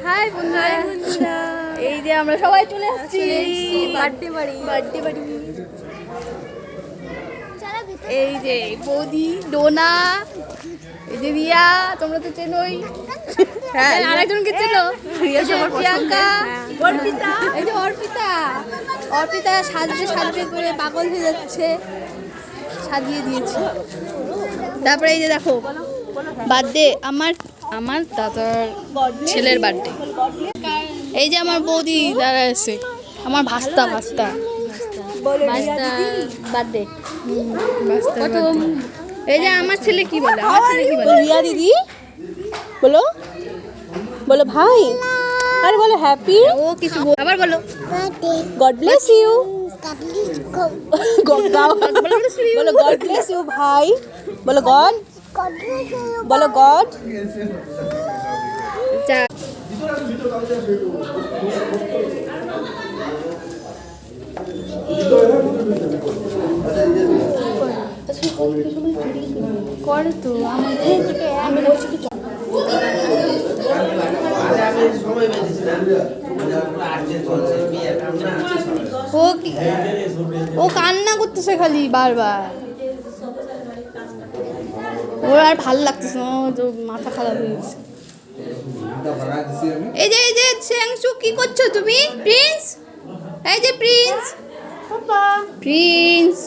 High বন্ধুরা, এই যে আমরা সবাই চলে আসছি বার্থডে বাড়ি। এই যে বৌদি, ডোনা, এই যে রিয়া, তোমরা তো চেনোই। হ্যাঁ, আরেকজনকে চেনো, প্রিয়াঙ্কা, অর্পিতা। এই যে অর্পিতা সাজতে করে পাগল হয়ে যাচ্ছে, সাজিয়ে দিয়েছে। তারপরে এই যে দেখো বার্থডে, আমার দাদার ছেলের বার্থডে। এই যে আমার বৌদি দাদা আছে, আমার ভাস্তা বার্থডে। এই যে আমার ছেলে কি বলে, রিয়া দিদি বলো বলো ভাই, আর বলো হ্যাপি, ও কিছু আবার বলো গড ব্লেস ইউ, বলো গড ব্লেস ইউ ভাই, বলো গড, বলো গড। করে তো ও কান্না করতেছে খালি বারবার, ওর আর ভাল লাগতেছে না, মাথা খারাপ হয়ে গেছে। এই যে শ্রেয়াংশু, কি করছো তুমি? প্রিন্স, এই যে প্রিন্স।